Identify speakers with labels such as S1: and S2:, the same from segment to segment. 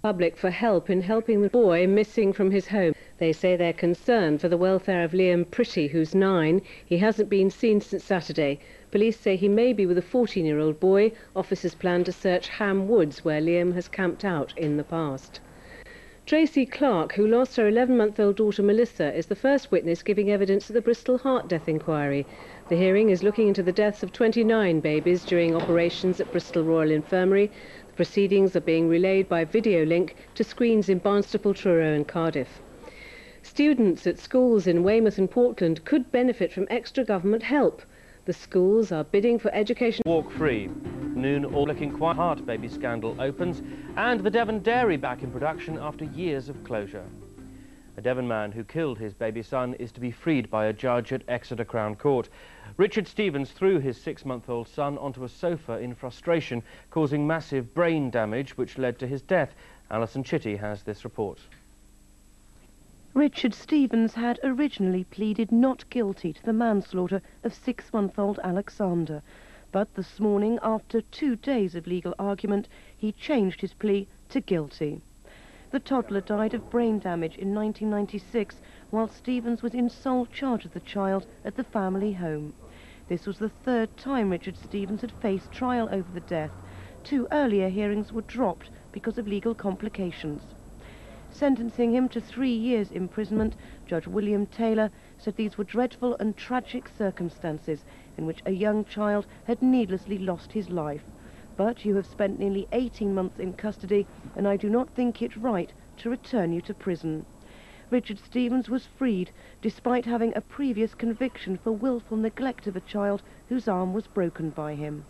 S1: Public for help in helping the boy missing from his home. They say they're concerned for the welfare of Liam Pretty, who's 9. He hasn't been seen since Saturday. Police say he may be with a 14-year-old boy. Officers plan to search Ham Woods, where Liam has camped out in the past. Tracy Clark, who lost her 11-month-old daughter Melissa, is the first witness giving evidence at the Bristol heart death inquiry. The hearing is looking into the deaths of 29 babies during operations at Bristol Royal Infirmary. The proceedings are being relayed by video link to screens in Barnstaple, Truro and Cardiff. Students at schools in Weymouth and Portland could benefit from extra government help. The schools are bidding for education.
S2: Walk free. Noon, all looking quite hard. Baby scandal opens, and the Devon dairy back in production after years of closure. A Devon man who killed his baby son is to be freed by a judge at Exeter Crown Court. Richard Stevens threw his 6-month-old son onto a sofa in frustration, causing massive brain damage which led to his death. Alison Chitty has this report.
S3: Richard Stevens had originally pleaded not guilty to the manslaughter of 6-month-old Alexander. But this morning, after 2 days of legal argument, he changed his plea to guilty. The toddler died of brain damage in 1996, while Stevens was in sole charge of the child at the family home. This was the 3rd time Richard Stevens had faced trial over the death. 2 earlier hearings were dropped because of legal complications. Sentencing him to 3 years imprisonment, Judge William Taylor said these were dreadful and tragic circumstances in which a young child had needlessly lost his life. But you have spent nearly 18 months in custody, and I do not think it right to return you to prison. Richard Stevens was freed, despite having a previous conviction for willful neglect of a child whose arm was broken by him.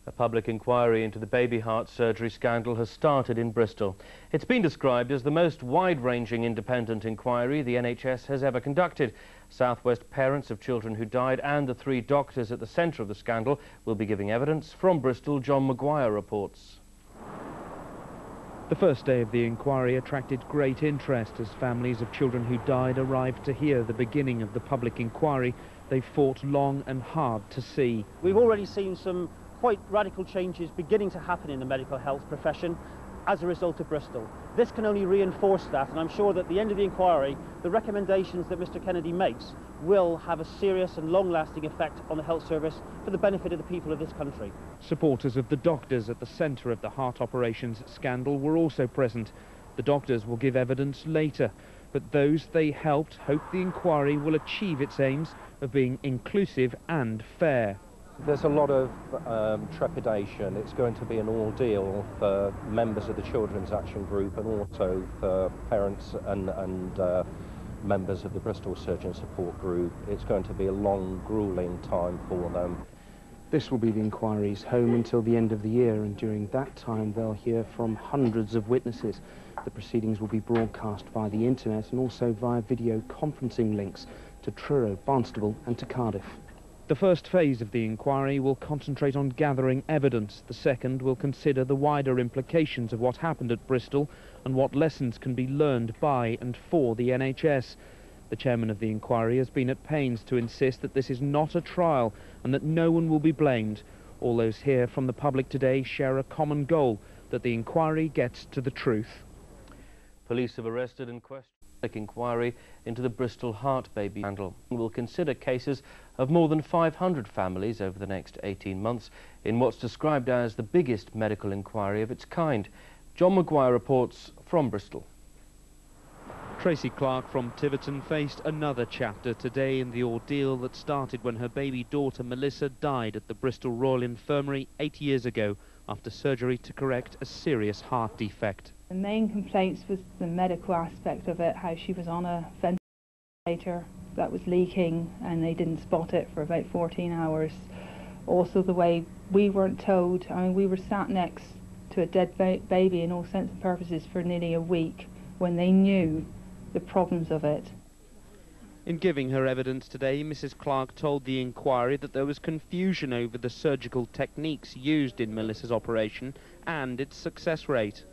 S2: A public inquiry into the baby heart surgery scandal has started in Bristol. It's been described as the most wide-ranging independent inquiry the NHS has ever conducted. South West parents of children who died and the 3 doctors at the centre of the scandal will be giving evidence. From Bristol, John Maguire reports.
S4: The first day of the inquiry attracted great interest as families of children who died arrived to hear the beginning of the public inquiry they fought long and hard to see.
S5: We've already seen some quite radical changes beginning to happen in the medical health profession as a result of Bristol. This can only reinforce that, and I'm sure that at the end of the inquiry, the recommendations that Mr Kennedy makes will have a serious and long-lasting effect on the health service for the benefit of the people of this country.
S4: Supporters of the doctors at the centre of the heart operations scandal were also present. The doctors will give evidence later, but those they helped hope the inquiry will achieve its aims of being inclusive and fair.
S6: There's a lot of trepidation. It's going to be an ordeal for members of the Children's Action Group and also for parents and members of the Bristol Surgeon Support Group. It's going to be a long, gruelling time for them.
S7: This will be the inquiry's home until the end of the year, and during that time they'll hear from hundreds of witnesses. The proceedings will be broadcast via the internet and also via video conferencing links to Truro, Barnstaple and to Cardiff.
S4: The first phase of the inquiry will concentrate on gathering evidence. The second will consider the wider implications of what happened at Bristol and what lessons can be learned by and for the NHS. The chairman of the inquiry has been at pains to insist that this is not a trial and that no one will be blamed. All those here from the public today share a common goal, that the inquiry gets to the truth.
S2: Police have arrested and questioned an inquiry into the Bristol heart baby scandal. Will consider cases of more than 500 families over the next 18 months in what's described as the biggest medical inquiry of its kind. John Maguire reports from Bristol.
S4: Tracy Clark from Tiverton faced another chapter today in the ordeal that started when her baby daughter Melissa died at the Bristol Royal Infirmary 8 years ago after surgery to correct a serious heart defect.
S8: The main complaints was the medical aspect of it, how she was on a ventilator that was leaking and they didn't spot it for about 14 hours. Also the way we weren't told, I mean, we were sat next to a dead baby in all sense and purposes for nearly a week when they knew the problems of it.
S4: In giving her evidence today, Mrs Clark told the inquiry that there was confusion over the surgical techniques used in Melissa's operation and its success rate.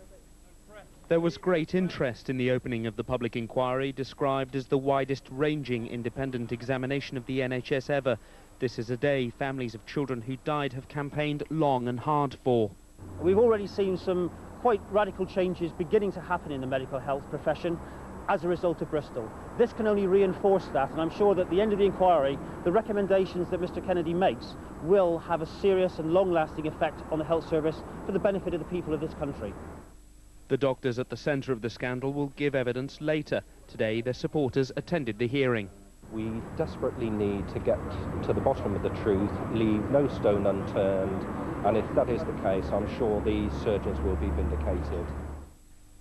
S4: There was great interest in the opening of the public inquiry, described as the widest-ranging independent examination of the NHS ever. This is a day families of children who died have campaigned long and hard for.
S5: We've already seen some quite radical changes beginning to happen in the medical health profession as a result of Bristol. This can only reinforce that, and I'm sure that at the end of the inquiry, the recommendations that Mr Kennedy makes will have a serious and long-lasting effect on the health service for the benefit of the people of this country.
S4: The doctors at the centre of the scandal will give evidence later. Today, their supporters attended the hearing.
S6: We desperately need to get to the bottom of the truth, leave no stone unturned, and if that is the case, I'm sure the surgeons will be vindicated.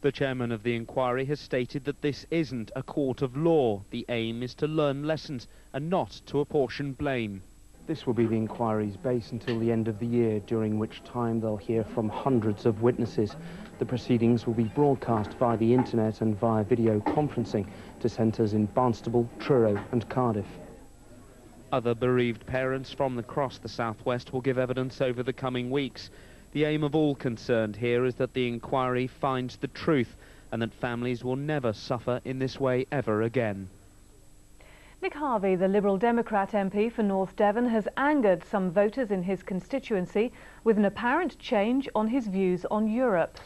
S4: The chairman of the inquiry has stated that this isn't a court of law. The aim is to learn lessons and not to apportion blame.
S7: This will be the inquiry's base until the end of the year, during which time they'll hear from hundreds of witnesses. The proceedings will be broadcast via the internet and via video conferencing to centres in Barnstaple, Truro and Cardiff.
S4: Other bereaved parents from across the southwest will give evidence over the coming weeks. The aim of all concerned here is that the inquiry finds the truth and that families will never suffer in this way ever again.
S9: Nick Harvey, the Liberal Democrat MP for North Devon, has angered some voters in his constituency with an apparent change on his views on Europe.